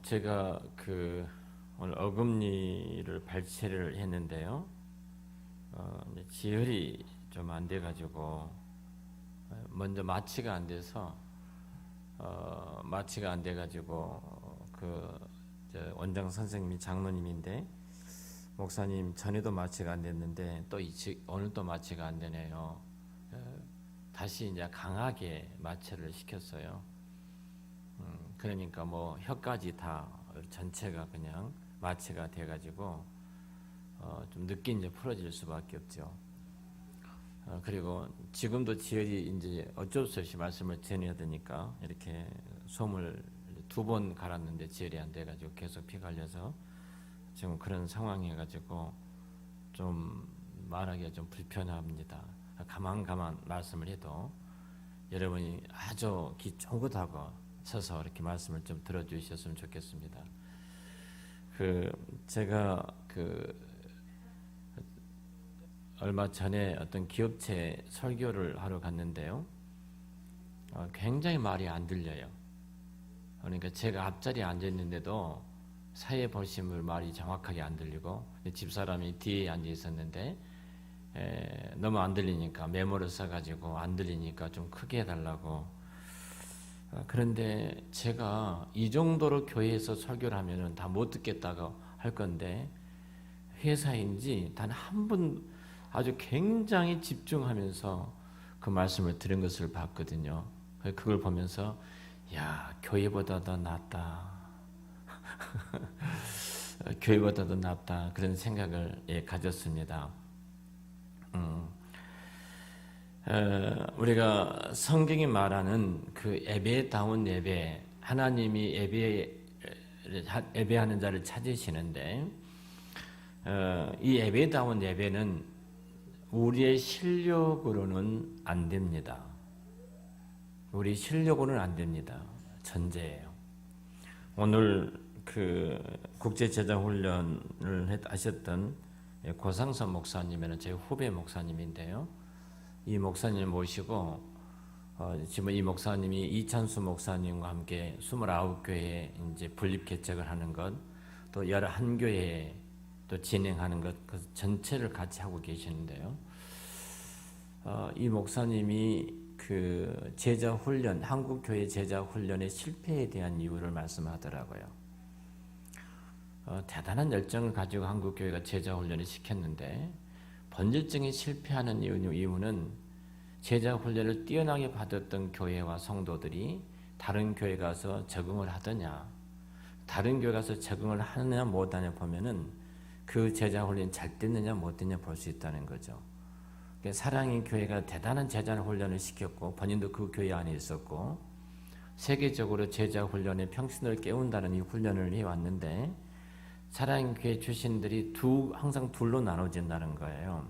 제가 오늘 어금니를 발치를 했는데요. 이제 지혈이 좀 안 돼가지고 먼저 마취가 안 돼서 마취가 안 돼가지고 원장 선생님이 장로님인데 목사님 전에도 마취가 안 됐는데 또 오늘 또 마취가 안 되네요. 다시 이제 강하게 마취를 시켰어요. 그러니까 뭐 혀까지 다 전체가 그냥 마취가 돼가지고 좀 늦게 이제 풀어질 수밖에 없죠. 그리고 지금도 지혈이 이제 어쩔 수 없이 말씀을 전해야 되니까 이렇게 솜을 2번 갈았는데 지혈이 안 돼가지고 계속 피 갈려서 지금 그런 상황이어가지고 좀 말하기가 좀 불편합니다. 가만 말씀을 해도 여러분이 아주 귀 쫑긋하고 서서 이렇게 말씀을 좀 들어주셨으면 좋겠습니다. 제가 얼마 전에 어떤 기업체 설교를 하러 갔는데요. 굉장히 말이 안 들려요. 그러니까 제가 앞자리에 앉아 있는데도 사회 보시면 말이 정확하게 안 들리고 집사람이 뒤에 앉아 있었는데 너무 안 들리니까 메모를 써가지고 안 들리니까 좀 크게 해달라고. 그런데 제가 이 정도로 교회에서 설교를 하면은 다 못 듣겠다고 할 건데 회사인지 단 한 분 아주 굉장히 집중하면서 그 말씀을 들은 것을 봤거든요. 그걸 보면서 야, 교회보다 더 낫다. 교회보다 더 낫다. 그런 생각을 가졌습니다. 우리가 성경이 말하는 그 예배다운 예배, 하나님이 예배하는 자를 찾으시는데 이 예배다운 예배는 우리의 실력으로는 안 됩니다. 우리 실력으로는 안 됩니다. 전제예요. 오늘 국제제자훈련을 하셨던 고상선 목사님은 제 후배 목사님인데요. 이 목사님 모시고 지금 이 목사님이 이찬수 목사님과 함께 29교회에 이제 분립 개척을 하는 것, 또 11교회에 또 진행하는 것, 그 전체를 같이 하고 계시는데요. 이 목사님이 제자 훈련, 한국 교회 제자 훈련의 실패에 대한 이유를 말씀하더라고요. 대단한 열정을 가지고 한국 교회가 제자 훈련을 시켰는데 본질적인 실패하는 이유는 제자 훈련을 뛰어나게 받았던 교회와 성도들이 다른 교회 가서 적응을 하더냐, 다른 교회 가서 적응을 하느냐 못하냐 보면은 그 제자 훈련이 잘 됐느냐 못 됐느냐 볼 수 있다는 거죠. 사랑의 교회가 대단한 제자 훈련을 시켰고 본인도 그 교회 안에 있었고 세계적으로 제자 훈련의 평신을 깨운다는 이 훈련을 해왔는데 사랑의 교회 출신들이 항상 둘로 나눠진다는 거예요.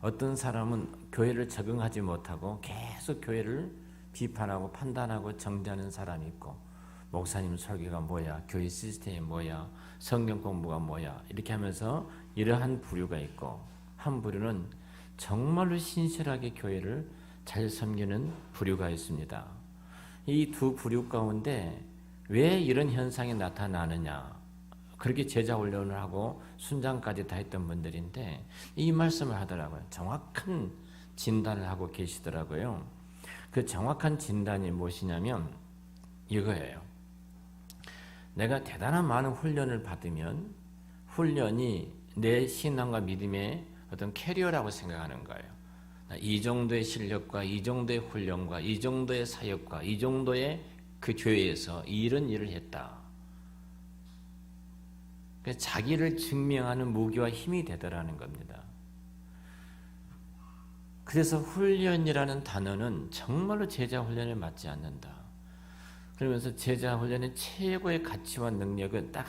어떤 사람은 교회를 적응하지 못하고 계속 교회를 비판하고 판단하고 정죄하는 사람이 있고, 목사님 설교가 뭐야, 교회 시스템이 뭐야, 성경 공부가 뭐야, 이렇게 하면서 이러한 부류가 있고, 한 부류는 정말로 신실하게 교회를 잘 섬기는 부류가 있습니다. 이 두 부류 가운데 왜 이런 현상이 나타나느냐, 그렇게 제자 훈련을 하고 순장까지 다 했던 분들인데 이 말씀을 하더라고요. 정확한 진단을 하고 계시더라고요. 그 정확한 진단이 무엇이냐면 이거예요. 내가 대단한 많은 훈련을 받으면 훈련이 내 신앙과 믿음의 어떤 캐리어라고 생각하는 거예요. 이 정도의 실력과 이 정도의 훈련과 이 정도의 사역과 이 정도의 그 교회에서 이런 일을 했다. 자기를 증명하는 무기와 힘이 되더라는 겁니다. 그래서 훈련이라는 단어는 정말로 제자 훈련에 맞지 않는다. 그러면서 제자 훈련의 최고의 가치와 능력은 딱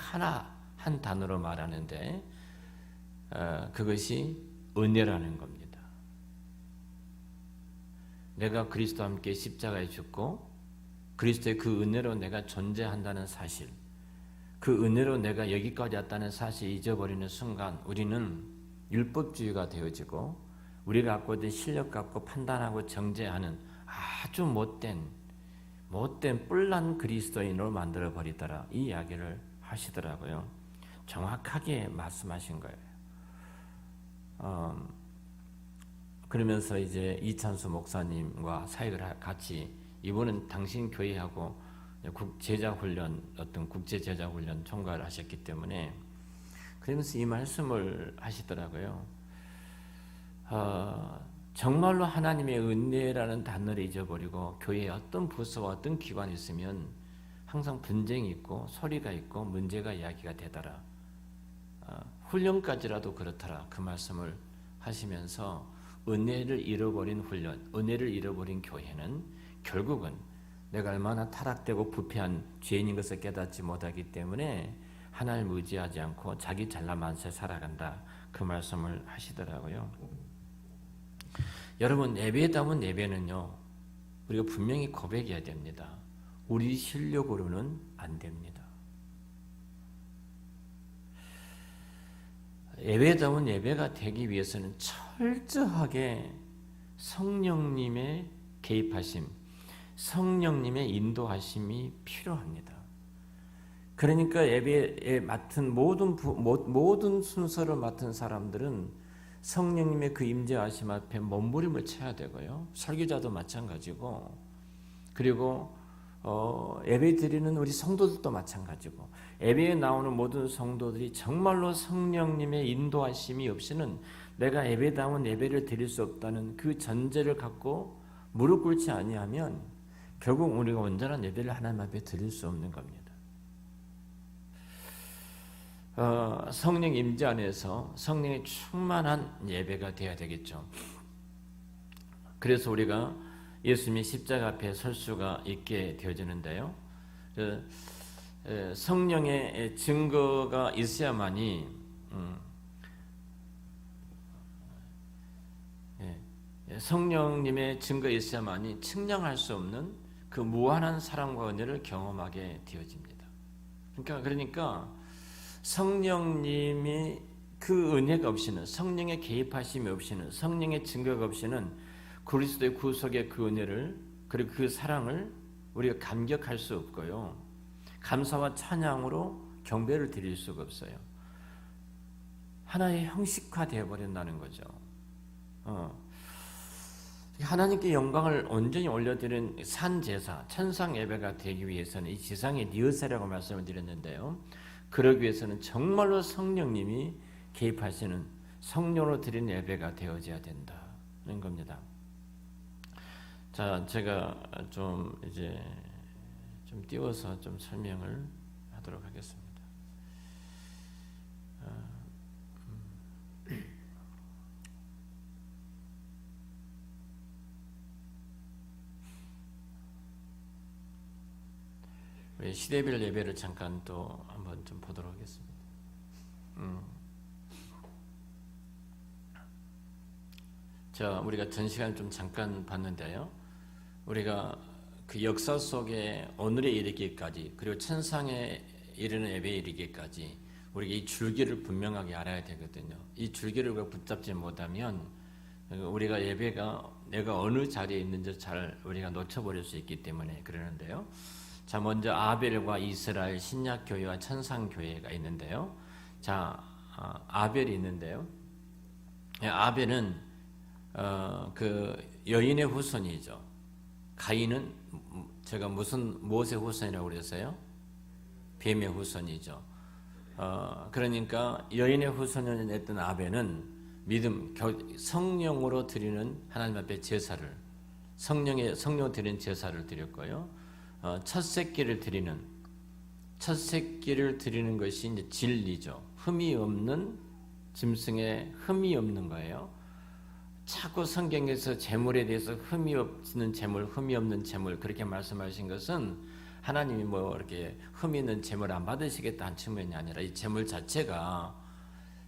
한 단어로 말하는데 그것이 은혜라는 겁니다. 내가 그리스도와 함께 십자가에 죽고 그리스도의 그 은혜로 내가 존재한다는 사실, 그 은혜로 내가 여기까지 왔다는 사실을 잊어버리는 순간 우리는 율법주의가 되어지고 우리가 갖고 있는 실력 갖고 판단하고 정죄하는 아주 못된 못된 뿔난 그리스도인으로 만들어 버리더라, 이 이야기를 하시더라고요. 정확하게 말씀하신 거예요. 그러면서 이제 이찬수 목사님과 사역을 같이, 이분은 당신 교회하고 제자훈련, 어떤 국제 제자훈련 총괄을 하셨기 때문에, 그러면서 이 말씀을 하시더라고요. 정말로 하나님의 은혜라는 단어를 잊어버리고 교회에 어떤 부서와 어떤 기관이 있으면 항상 분쟁이 있고 소리가 있고 문제가 이야기가 되더라. 훈련까지라도 그렇더라. 그 말씀을 하시면서 은혜를 잃어버린 훈련, 은혜를 잃어버린 교회는 결국은 내가 얼마나 타락되고 부패한 죄인인 것을 깨닫지 못하기 때문에 하나님을 의지하지 않고 자기 잘난 맛에 살아간다. 그 말씀을 하시더라고요. 여러분, 예배다운 예배는요, 우리가 분명히 고백해야 됩니다. 우리 실력으로는 안 됩니다. 예배다운 예배가 되기 위해서는 철저하게 성령님의 개입하심, 성령님의 인도하심이 필요합니다. 그러니까 예배에 맡은 모든 순서를 맡은 사람들은 성령님의 그 임재하심 앞에 몸부림을 쳐야 되고요. 설교자도 마찬가지고, 그리고 예배 드리는 우리 성도들도 마찬가지고, 예배에 나오는 모든 성도들이 정말로 성령님의 인도하심이 없이는 내가 예배다운 예배를 드릴 수 없다는 그 전제를 갖고 무릎 꿇지 아니하면 결국 우리가 온전한 예배를 하나님 앞에 드릴 수 없는 겁니다. 성령 임재 안에서 성령의 충만한 예배가 되어야 되겠죠. 그래서 우리가 예수님의 십자가 앞에 설 수가 있게 되어지는데요. 성령의 증거가 있어야만이 성령님의 증거가 있어야만이 측량할 수 없는 그 무한한 사랑과 은혜를 경험하게 되어집니다. 그러니까 성령님이 그 은혜가 없이는, 성령의 개입하심이 없이는, 성령의 증거가 없이는 그리스도의 구속의 그 은혜를, 그리고 그 사랑을 우리가 감격할 수 없고요. 감사와 찬양으로 경배를 드릴 수가 없어요. 하나의 형식화 되어버린다는 거죠. 하나님께 영광을 온전히 올려드리는 산제사, 천상 예배가 되기 위해서는 이 지상의 리허설이라고 말씀을 드렸는데요. 그러기 위해서는 정말로 성령님이 개입하시는 성령으로 드리는 예배가 되어져야 된다는 겁니다. 자, 제가 좀 띄워서 좀 설명을 하도록 하겠습니다. 우리 시대별 예배를 잠깐 또 한번 좀 보도록 하겠습니다. 자, 우리가 전 시간 좀 잠깐 봤는데요. 우리가 그 역사 속에 오늘에 이르기까지, 그리고 천상에 이르는 예배에 이르기까지 우리가 이 줄기를 분명하게 알아야 되거든요. 이 줄기를 우리가 붙잡지 못하면 우리가 예배가 내가 어느 자리에 있는지 잘 우리가 놓쳐버릴 수 있기 때문에 그러는데요. 자, 먼저 아벨과 이스라엘 신약교회와 천상교회가 있는데요. 자, 아벨이 있는데요. 아벨은 그 여인의 후손이죠. 가인은 제가 무엇의 후손이라고 그랬어요? 뱀의 후손이죠. 그러니까 여인의 후손이었던 아벨은 성령으로 드리는 하나님 앞에 제사를, 성령으로 드리는 제사를 드렸고요. 첫 새끼를 드리는 것이 이제 진리죠. 흠이 없는 짐승에 흠이 없는 거예요. 자꾸 성경에서 제물에 대해서 흠이 없는 제물 그렇게 말씀하신 것은 하나님이 뭐 이렇게 흠 있는 제물 안 받으시겠다는 측면이 아니라 이 제물 자체가,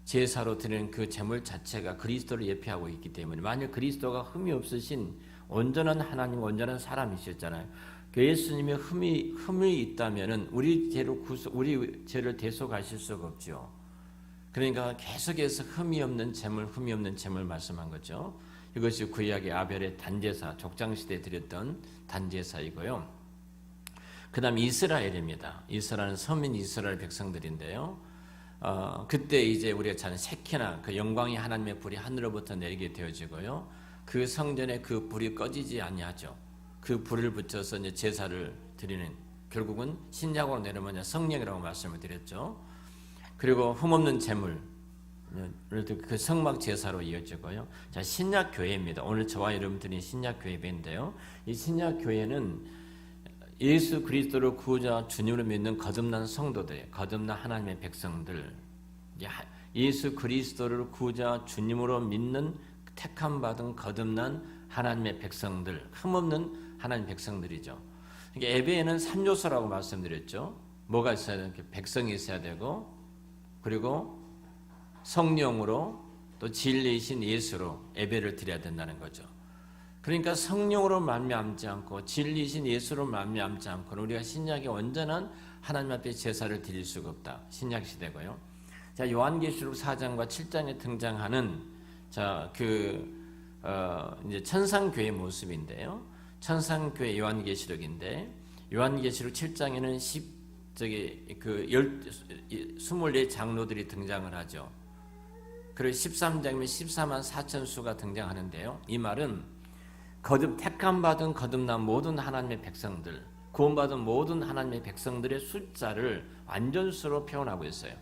제사로 드리는 그 제물 자체가 그리스도를 예표하고 있기 때문에, 만약 그리스도가 흠이 없으신 온전한 하나님, 온전한 사람이셨잖아요. 예수님의 흠이 있다면은 우리 죄를 대속하실 수가 없죠. 그러니까 계속해서 흠이 없는 제물 말씀한 거죠. 이것이 구약의 아벨의 단제사, 족장시대에 드렸던 단제사이고요. 그다음 이스라엘입니다. 이스라엘은 서민 이스라엘 백성들인데요. 그때 이제 우리가 잘 세키나 그 영광의 하나님의 불이 하늘로부터 내리게 되어지고요. 그 성전에 그 불이 꺼지지 아니하죠. 그 불을 붙여서 이제 제사를 드리는, 결국은 신약으로 내려오면 성령이라고 말씀을 드렸죠. 그리고 흠없는 제물, 그 성막 제사로 이어지고요. 자, 신약 교회입니다. 오늘 저와 여러분들이 신약 교회인데요. 이 신약 교회는 예수 그리스도를 구주와 주님으로 믿는 거듭난 성도들, 거듭난 하나님의 백성들, 예수 그리스도를 구주와 주님으로 믿는 택함 받은 거듭난 하나님의 백성들, 흠없는 하나님의 백성들이죠. 예배에는 3요소라고 말씀드렸죠. 뭐가 있어야 되는? 백성이 있어야 되고, 그리고 성령으로 또 진리이신 예수로 예배를 드려야 된다는 거죠. 그러니까 성령으로 말미암지 않고 진리이신 예수로 말미암지 않고 우리가 신약의 온전한 하나님 앞에 제사를 드릴 수가 없다. 신약 시대고요. 자, 요한계시록 4장과 7장에 등장하는 이제 천상교회 모습인데요. 천상교회 요한계시록인데 요한계시록 7장에는 24 장로들이 등장을 하죠. 그리고 13장이면 14만 4천 수가 등장하는데요. 이 말은 택함 받은 거듭난 모든 하나님의 백성들, 구원받은 모든 하나님의 백성들의 숫자를 완전수로 표현하고 있어요.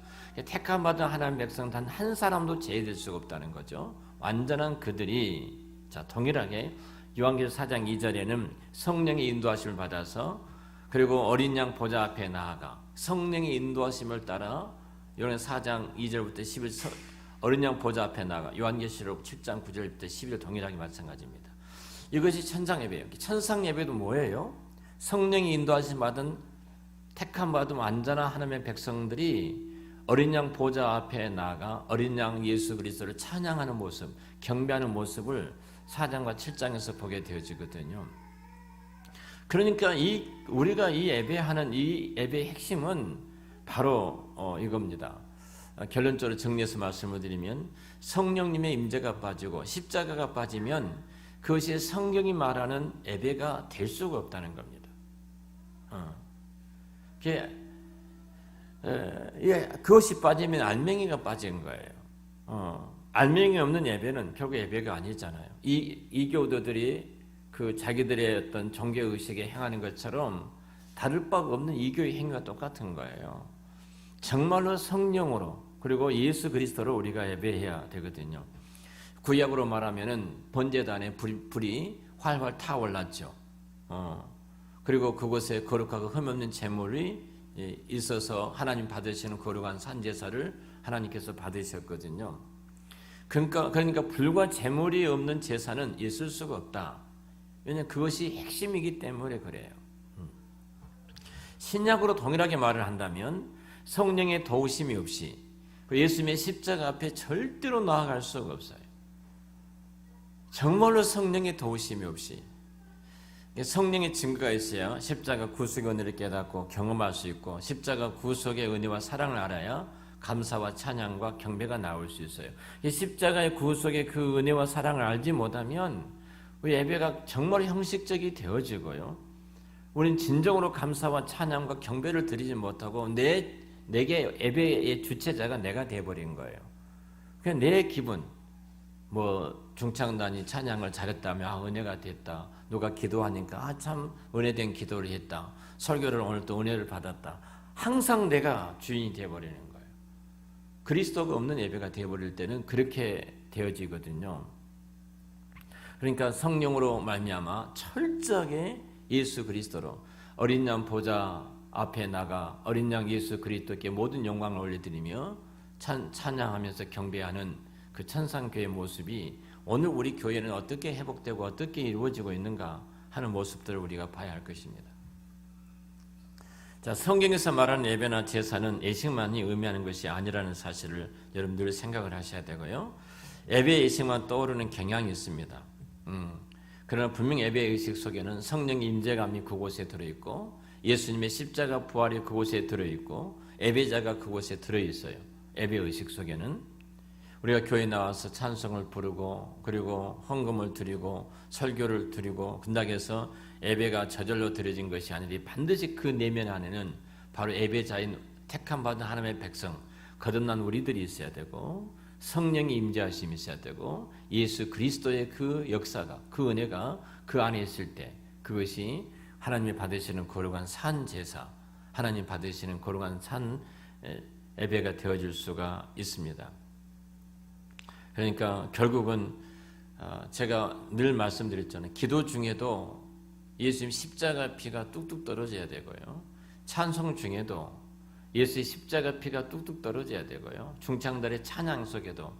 택함 받은 하나님의 백성 단 한 사람도 제외될 수가 없다는 거죠. 완전한 그들이 동일하게 요한계시록 4장 2절에는 성령의 인도하심을 받아서 그리고 어린 양 보좌 앞에 나아가 성령의 인도하심을 따라 요한계시록 4장 2절부터 11절 어린 양 보좌 앞에 나아가 요한계시록 7장 9절부터 11절 동일하게 마찬가지입니다. 이것이 천상 예배예요. 천상 예배도 뭐예요? 성령이 인도하심 받은 택함 받은 완전한 하나님의 백성들이 어린 양 보좌 앞에 나아가 어린 양 예수 그리스도를 찬양하는 모습, 경배하는 모습을 4장과 7장에서 보게 되어지거든요. 그러니까 우리가 이 예배하는 이 예배의 핵심은 바로 이겁니다. 결론적으로 정리해서 말씀을 드리면 성령님의 임재가 빠지고 십자가가 빠지면 그것이 성경이 말하는 예배가 될 수가 없다는 겁니다. 그것이 빠지면 알맹이가 빠진 거예요. 알맹이 없는 예배는 결국 예배가 아니잖아요. 이교도들이 그 자기들의 어떤 종교 의식에 행하는 것처럼 다를 바가 없는 이교의 행위가 똑같은 거예요. 정말로 성령으로 그리고 예수 그리스도를 우리가 예배해야 되거든요. 구약으로 말하면은 번제단에 불이 활활 타올랐죠. 그리고 그곳에 거룩하고 흠없는 제물이 있어서 하나님 받으시는 거룩한 산제사를 하나님께서 받으셨거든요. 그러니까 불과 제물이 없는 제사는 있을 수가 없다. 왜냐하면 그것이 핵심이기 때문에 그래요. 신약으로 동일하게 말을 한다면 성령의 도우심이 없이 예수님의 십자가 앞에 절대로 나아갈 수가 없어요. 정말로 성령의 도우심이 없이 성령의 증거가 있어야 십자가 구속의 은혜를 깨닫고 경험할 수 있고 십자가 구속의 은혜와 사랑을 알아야 감사와 찬양과 경배가 나올 수 있어요. 이 십자가의 구속의 그 은혜와 사랑을 알지 못하면 우리 예배가 정말 형식적이 되어지고요. 우린 진정으로 감사와 찬양과 경배를 드리지 못하고 내게 예배의 주체자가 내가 되어버린 거예요. 그냥 내 기분, 중창단이 찬양을 잘했다며 은혜가 됐다. 누가 기도하니까 참 은혜된 기도를 했다. 설교를 오늘 또 은혜를 받았다. 항상 내가 주인이 되어버리는 거예요. 그리스도가 없는 예배가 되어버릴 때는 그렇게 되어지거든요. 그러니까 성령으로 말미암아 철저하게 예수 그리스도로 어린 양 보좌 앞에 나가 어린 양 예수 그리스도께 모든 영광을 올려드리며 찬양하면서 경배하는 그 천상교회의 모습이 오늘 우리 교회는 어떻게 회복되고 어떻게 이루어지고 있는가 하는 모습들을 우리가 봐야 할 것입니다. 자, 성경에서 말하는 예배나 제사는 예식만이 의미하는 것이 아니라는 사실을 여러분들 생각을 하셔야 되고요. 예배 예식만 떠오르는 경향이 있습니다. 그러나 분명 예배 의식 속에는 성령 임재감이 그곳에 들어있고 예수님의 십자가 부활이 그곳에 들어있고 예배자가 그곳에 들어있어요. 예배 의식 속에는 우리가 교회 나와서 찬송을 부르고 그리고 헌금을 드리고 설교를 드리고 끝나게 해서 예배가 저절로 드려진 것이 아니라 반드시 그 내면 안에는 바로 예배자인 택함 받은 하나님의 백성, 거듭난 우리들이 있어야 되고 성령의 임재하심이 있어야 되고 예수 그리스도의 그 역사가, 그 은혜가 그 안에 있을 때 그것이 하나님이 받으시는 거룩한 산 제사, 하나님 받으시는 거룩한 산 예배가 되어질 수가 있습니다. 그러니까 결국은 제가 늘 말씀드렸잖아요. 기도 중에도 예수님 십자가 피가 뚝뚝 떨어져야 되고요. 찬송 중에도 예수의 십자가 피가 뚝뚝 떨어져야 되고요. 중창단의 찬양 속에도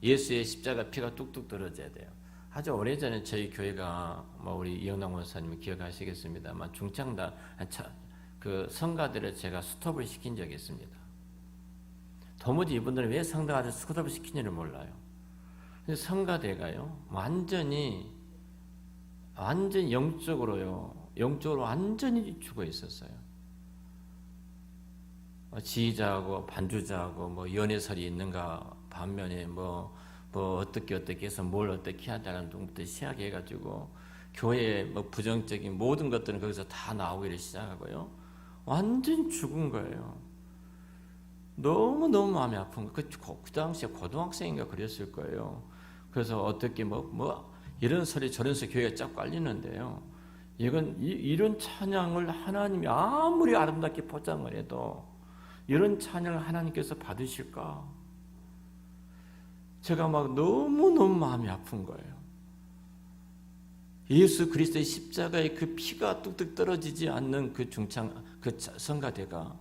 예수의 십자가 피가 뚝뚝 떨어져야 돼요. 아주 오래전에 저희 교회가 우리 이영남 원사님 기억하시겠습니다만 중창단 그 성가들을 제가 스톱을 시킨 적이 있습니다. 도무지 이분들은 왜 성가를 스톱을 시키는지를 몰라요. 성가대가요 완전히 영적으로 완전히 죽어 있었어요. 지휘자하고 반주자하고 연애설이 있는가 반면에 어떻게 해서 뭘 어떻게 하자는 것부터 시작해가지고 교회의 부정적인 모든 것들은 거기서 다 나오기를 시작하고요. 완전 죽은 거예요. 너무 마음이 아픈 거. 그 당시에 고등학생인가 그랬을 거예요. 그래서 어떻게 이런 소리 저런 소리 교회가 쫙 깔리는데요. 이런 찬양을 하나님이 아무리 아름답게 포장을 해도 이런 찬양을 하나님께서 받으실까? 제가 너무 마음이 아픈 거예요. 예수 그리스도의 십자가의 그 피가 뚝뚝 떨어지지 않는 그 성가대가,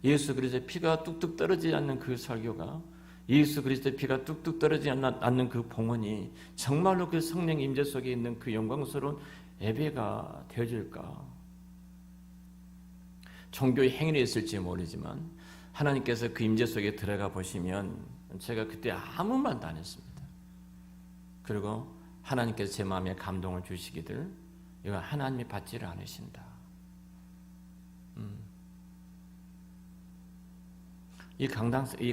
예수 그리스도의 피가 뚝뚝 떨어지지 않는 그 설교가, 예수 그리스도의 피가 뚝뚝 떨어지지 않는 그 봉헌이 정말로 그 성령 임재 속에 있는 그 영광스러운 예배가 되어질까? 종교의 행위를 했을지 모르지만 하나님께서 그 임재 속에 들어가 보시면 제가 그때 아무 말도 안 했습니다. 그리고 하나님께서 제 마음에 감동을 주시기를 이건 하나님이 받지를 않으신다. 이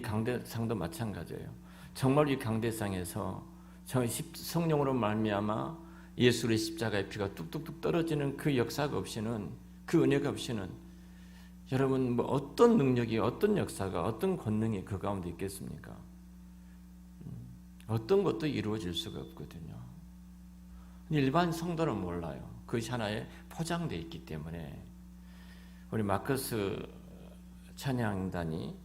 강대상도 마찬가지예요. 정말 이 강대상에서 성령으로 말미암아 예수의 십자가의 피가 뚝뚝뚝 떨어지는 그 역사가 없이는, 그 은혜가 없이는 여러분 어떤 능력이, 어떤 역사가, 어떤 권능이 그 가운데 있겠습니까? 어떤 것도 이루어질 수가 없거든요. 일반 성도는 몰라요. 그것이 하나에 포장되어 있기 때문에. 우리 마커스 찬양단이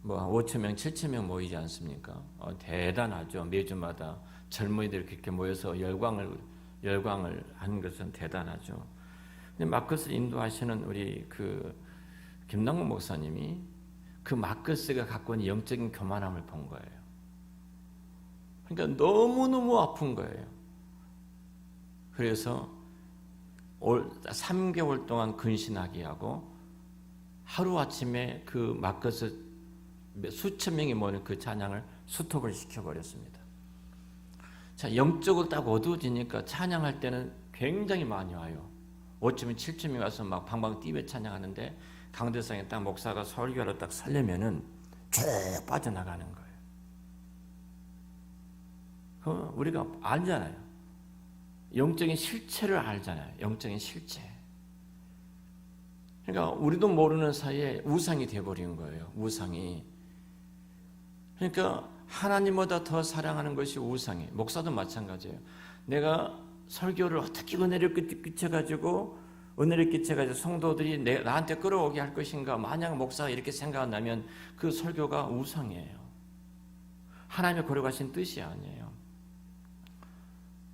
5,000명, 7,000명 모이지 않습니까? 대단하죠. 매주마다 젊은이들이 그렇게 모여서 열광을 하는 것은 대단하죠. 근데 마커스를 인도하시는 우리 김남국 목사님이 그 마커스가 갖고 있는 영적인 교만함을 본 거예요. 그러니까 너무너무 아픈 거예요. 그래서 3개월 동안 근신하게 하고 하루아침에 그 마커스 수천 명이 모이는 그 찬양을 스톱을 시켜버렸습니다. 자, 영적으로 딱 어두워지니까 찬양할 때는 굉장히 많이 와요. 5,000명, 7,000명 와서 방방 뛰며 찬양하는데 강대상에 딱 목사가 설교하러 딱 서려면은 쭉 빠져나가는 거예요. 우리가 알잖아요. 영적인 실체를 알잖아요. 영적인 실체. 그러니까 우리도 모르는 사이에 우상이 돼버린 거예요. 우상이. 그러니까 하나님보다 더 사랑하는 것이 우상이에요. 목사도 마찬가지예요. 내가 설교를 어떻게 은혜를 끼쳐가지고 성도들이 나한테 끌어오게 할 것인가. 만약 목사가 이렇게 생각한다면 그 설교가 우상이에요. 하나님의 거룩하신 뜻이 아니에요.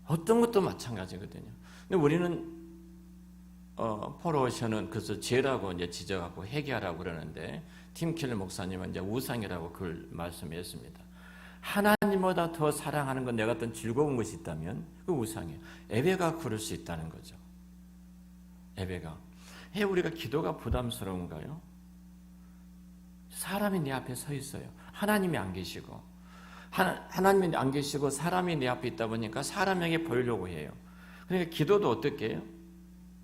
어떤 것도 마찬가지거든요. 근데 우리는 포로셔는 그래서 죄라고 이제 지적하고 회개하라고 그러는데 팀 켈러 목사님은 이제 우상이라고 그걸 말씀했습니다. 하나님보다 더 사랑하는 건 내가 어떤 즐거운 것이 있다면 그 우상이에요. 예배가 그럴 수 있다는 거죠. 예배가. 우리가 기도가 부담스러운가요? 사람이 내 앞에 서 있어요. 하나님이 안 계시고 하나님이 안 계시고 사람이 내 앞에 있다 보니까 사람에게 보이려고 해요. 그러니까 기도도 어떻게 해요?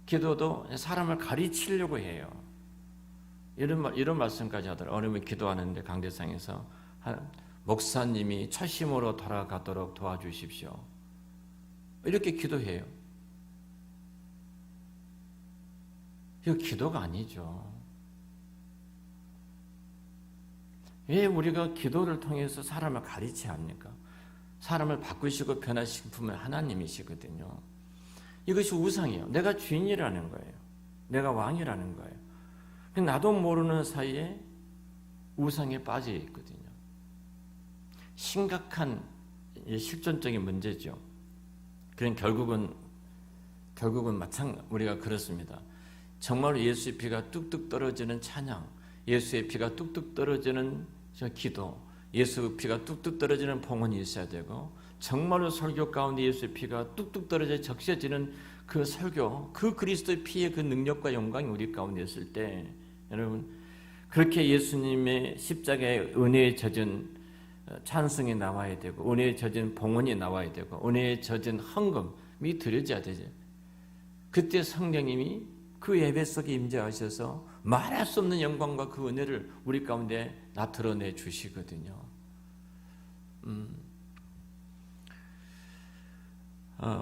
기도도 사람을 가르치려고 해요. 이런 말씀까지 하더라고요. 어느 분 기도하는데 강대상에서 목사님이 초심으로 돌아가도록 도와주십시오. 이렇게 기도해요. 이거 기도가 아니죠. 왜 우리가 기도를 통해서 사람을 가리지 않습니까? 사람을 바꾸시고 변화시키는 분은 하나님이시거든요. 이것이 우상이에요. 내가 주인이라는 거예요. 내가 왕이라는 거예요. 나도 모르는 사이에 우상에 빠져 있거든요. 심각한 실존적인 문제죠. 그런 결국은 우리가 그렇습니다. 정말로 예수의 피가 뚝뚝 떨어지는 찬양, 예수의 피가 뚝뚝 떨어지는 기도, 예수의 피가 뚝뚝 떨어지는 봉헌이 있어야 되고, 정말로 설교 가운데 예수의 피가 뚝뚝 떨어져 적셔지는 그 설교, 그 그리스도의 피의 그 능력과 영광이 우리 가운데 있을 때, 여러분 그렇게 예수님의 십자가의 은혜에 젖은 찬송이 나와야 되고, 은혜에 젖은 봉헌이 나와야 되고, 은혜에 젖은 헌금이 드려져야 되죠. 그때 성령님이 그 예배 속에 임재하셔서 말할 수 없는 영광과 그 은혜를 우리 가운데 나타내 주시거든요.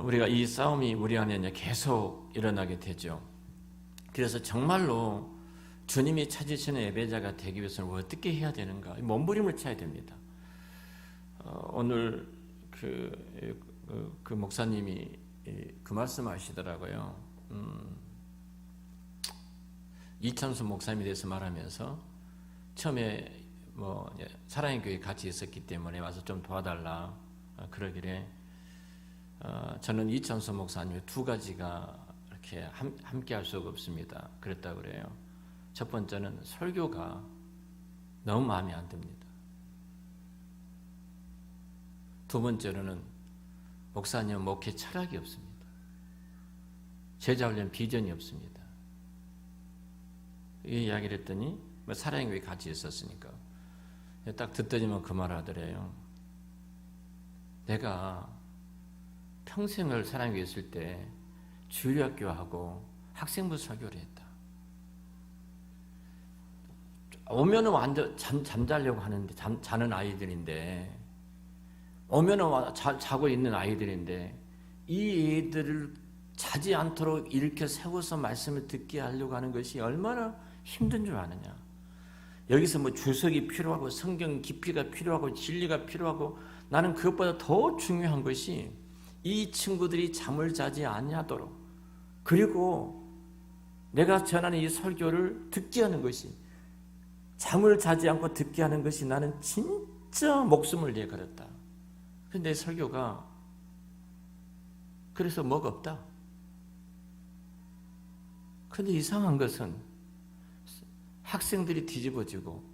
우리가 이 싸움이 우리 안에 계속 일어나게 되죠. 그래서 정말로 주님이 찾으시는 예배자가 되기 위해서는 어떻게 해야 되는가? 몸부림을 쳐야 됩니다. 오늘 그 목사님이 그 말씀하시더라고요. 이찬수 목사님에 대해서 말하면서 처음에 사랑의 교회 같이 있었기 때문에 와서 좀 도와달라 그러길래 저는 이찬수 목사님 두 가지가 이렇게 함께 할 수가 없습니다. 그랬다 그래요. 첫 번째는 설교가 너무 마음에 안 듭니다. 두 번째로는 목사님 목회 철학이 없습니다. 제자 훈련 비전이 없습니다. 이 이야기를 했더니 사랑의 교회 같이 있었으니까 딱 듣더니만 그 말 하더래요. 내가 평생을 사랑의 교회 있을 때 주일학교하고 학생부 설교를 했다. 오면은 완전 잠자려고 하는데 자는 아이들인데, 오면은 자고 있는 아이들인데 이 애들을 자지 않도록 이렇게 세워서 말씀을 듣게 하려고 하는 것이 얼마나 힘든 줄 아느냐. 여기서 주석이 필요하고 성경 깊이가 필요하고 진리가 필요하고, 나는 그것보다 더 중요한 것이 이 친구들이 잠을 자지 아니하도록, 그리고 내가 전하는 이 설교를 듣게 하는 것이, 잠을 자지 않고 듣게 하는 것이 나는 진짜 목숨을 위해 걸었다. 근데 설교가 그래서 뭐가 없다. 근데 이상한 것은 학생들이 뒤집어지고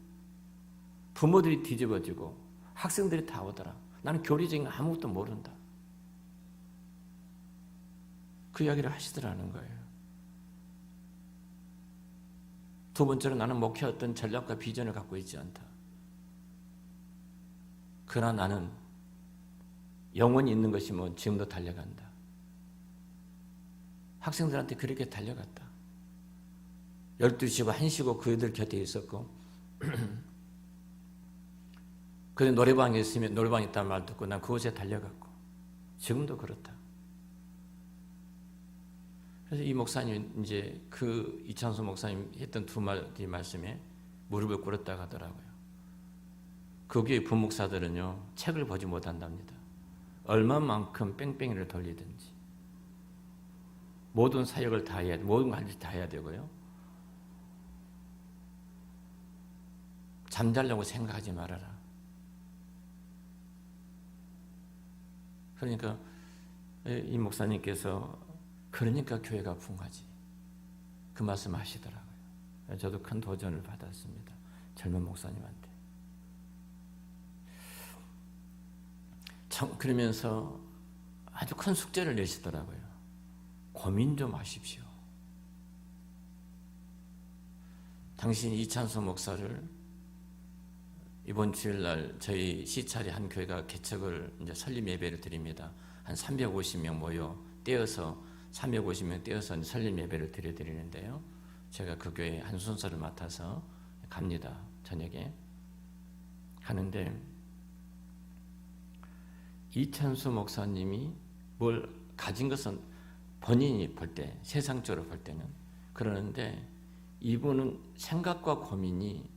부모들이 뒤집어지고 학생들이 다 오더라. 나는 교리적인 거 아무것도 모른다. 그 이야기를 하시더라는 거예요. 두 번째로 나는 목회 어떤 전략과 비전을 갖고 있지 않다. 그러나 나는 영원히 있는 것이 지금도 달려간다. 학생들한테 그렇게 달려갔다. 12시고 1시고 그들 곁에 있었고 그들 노래방에 있으면 노래방에 있다는 말 듣고 난 그곳에 달려갔고 지금도 그렇다. 그래서 이 목사님 이제 그 이찬수 목사님 했던 두 마디 말씀에 무릎을 꿇었다고 하더라고요. 거기에 부목사들은요 책을 보지 못한답니다. 얼마만큼 뺑뺑이를 돌리든지 모든 사역을 다 해야, 모든 걸 다 해야 되고요. 잠자려고 생각하지 말아라. 그러니까 이 목사님께서 그러니까 교회가 붕하지. 그 말씀 하시더라고요. 저도 큰 도전을 받았습니다. 젊은 목사님한테. 그러면서 아주 큰 숙제를 내시더라고요. 고민 좀 하십시오. 당신 이찬수 목사를 이번 주일날 저희 시찰이 한 교회가 개척을 이제 설립 예배를 드립니다. 한 350명 모여 떼어서 350명 떼어서 설립 예배를 드리는데요. 제가 그 교회 한 순서를 맡아서 갑니다. 저녁에 가는데 이찬수 목사님이 뭘 가진 것은 본인이 볼 때, 세상적으로 볼 때는 그러는데 이분은 생각과 고민이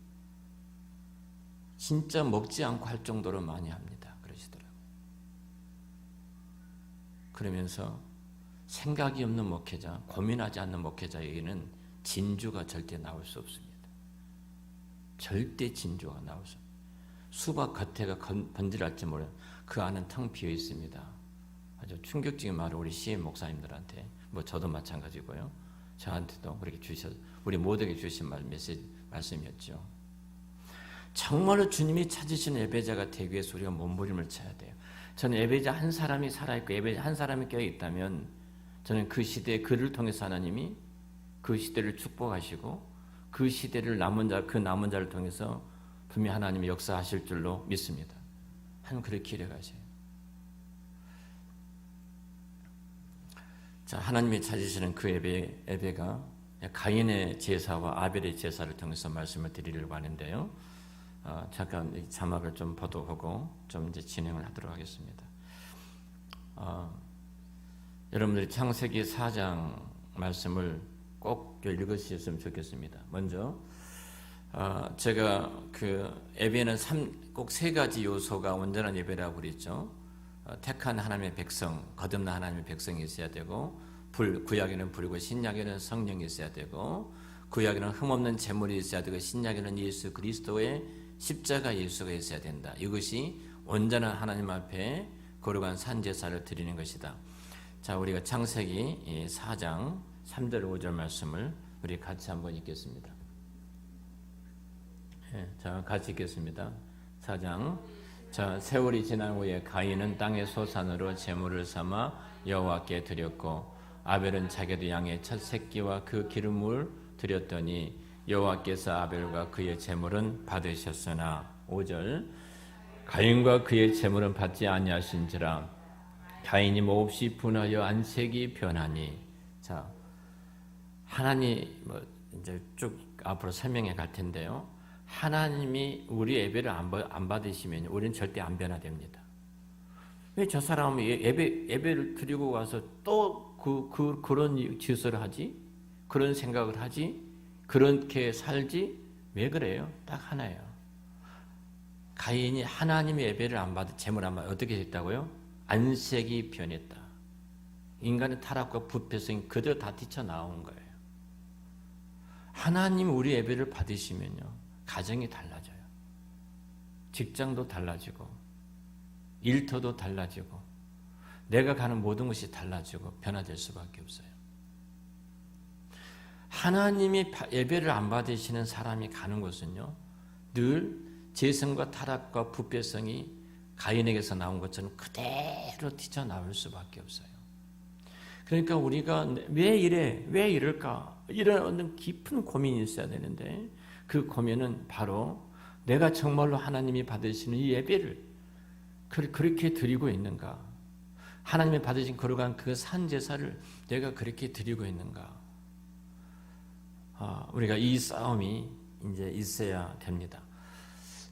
진짜 먹지 않고 할 정도로 많이 합니다. 그러시더라고요. 그러면서 생각이 없는 목회자, 고민하지 않는 목회자에게는 진주가 절대 나올 수 없습니다. 절대 진주가 나올 수 없습니다. 수박 겉에가 번질할지 몰라요. 그 안은 텅 비어 있습니다. 아주 충격적인 말을 우리 CM 목사님들한테, 뭐 저도 마찬가지고요. 저한테도 그렇게 우리 모두에게 주신 말씀이었죠. 정말로 주님이 찾으시는 예배자가 되기 위해서 우리가 몸부림을 쳐야 돼요. 저는 예배자 한 사람이 살아있고 예배자 한 사람이 껴있다면 저는 그 시대에 그를 통해서 하나님이 그 시대를 축복하시고 그 시대를 그 남은 자를 통해서 분명히 하나님이 역사하실 줄로 믿습니다. 하나님 그렇게 기대하세요. 자, 하나님이 찾으시는 그 예배가 가인의 제사와 아벨의 제사를 통해서 말씀을 드리려고 하는데요. 잠깐 이 자막을 좀 보도하고 좀 이제 진행을 하도록 하겠습니다. 여러분들이 창세기 4장 말씀을 꼭 읽으셨으면 좋겠습니다. 먼저 제가 그 예배는 꼭 세 가지 요소가 온전한 예배라고 그랬죠. 택한 하나님의 백성, 거듭난 하나님의 백성이 있어야 되고, 구약에는 불이고 신약에는 성령이 있어야 되고, 구약에는 흠없는 제물이 있어야 되고, 신약에는 예수 그리스도의 십자가 예수가 있어야 된다. 이것이 온전한 하나님 앞에 거룩한 산제사를 드리는 것이다. 자, 우리가 창세기 4장 3절 5절 말씀을 우리 같이 한번 읽겠습니다. 자, 같이 읽겠습니다. 4장. 자, 세월이 지난 후에 가인은 땅의 소산으로 제물을 삼아 여호와께 드렸고, 아벨은 자기도 양의 첫 새끼와 그 기름을 드렸더니 여호와께서 아벨과 그의 제물은 받으셨으나 5절. 가인과 그의 제물은 받지 아니하신지라 가인이 몹시 분하여 안색이 변하니. 자, 하나님 이제 쭉 앞으로 설명해 갈 텐데요. 하나님이 우리 예배를 안 받으시면 우리는 절대 안 변화됩니다. 왜 저 사람은 예배를 드리고 와서 또 그런 짓을 하지? 그런 생각을 하지? 그렇게 살지? 왜 그래요? 딱 하나예요. 가인이 하나님의 예배를 안 받아, 제물 안 받아 어떻게 됐다고요? 안색이 변했다. 인간의 타락과 부패성이 그대로 다 뛰쳐나온 거예요. 하나님 우리 예배를 받으시면요, 가정이 달라져요. 직장도 달라지고, 일터도 달라지고, 내가 가는 모든 것이 달라지고 변화될 수밖에 없어요. 하나님이 예배를 안 받으시는 사람이 가는 곳은요, 늘 재성과 타락과 부패성이 가인에게서 나온 것처럼 그대로 튀쳐나올 수밖에 없어요. 그러니까 우리가 왜 이래? 왜 이럴까? 이런 깊은 고민이 있어야 되는데, 그 고민은 바로 내가 정말로 하나님이 받으시는 이 예배를 그렇게 드리고 있는가? 하나님이 받으신 거룩한 그 산제사를 내가 그렇게 드리고 있는가? 우리가 이 싸움이 이제 있어야 됩니다.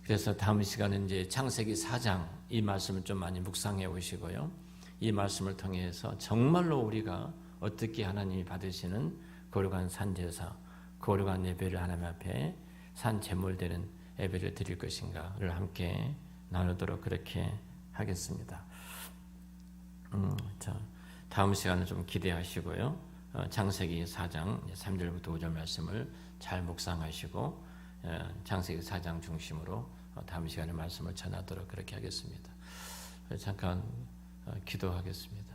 그래서 다음 시간은 이제 창세기 4장 이 말씀을 좀 많이 묵상해 오시고요. 이 말씀을 통해서 정말로 우리가 어떻게 하나님이 받으시는 거룩한 산제사, 거룩한 예배를 하나님 앞에 산 제물되는 예배를 드릴 것인가를 함께 나누도록 그렇게 하겠습니다. 자, 다음 시간을 좀 기대하시고요. 창세기 4장 3절부터 5절 말씀을 잘 묵상하시고 창세기 4장 중심으로 다음 시간에 말씀을 전하도록 그렇게 하겠습니다. 잠깐 기도하겠습니다.